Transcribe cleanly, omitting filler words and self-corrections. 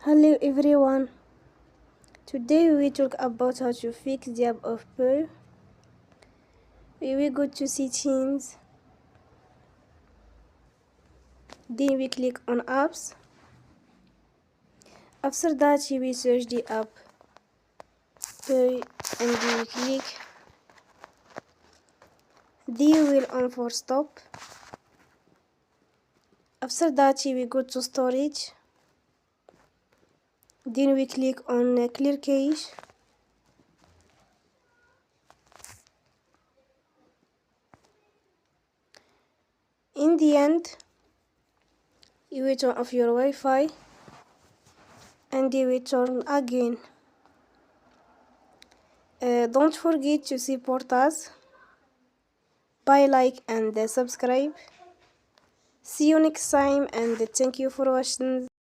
Hello everyone. Today we will talk about how to fix the app of Pearl. We will go to settings. Then we click on apps. After that we will search the app Pearl and then we click. Then we will on for stop. After that we will go to storage. Then we click on clear cache. In the end, you will turn off your Wi-Fi and you will turn again. Don't forget to support us by like and subscribe. See you next time and thank you for watching.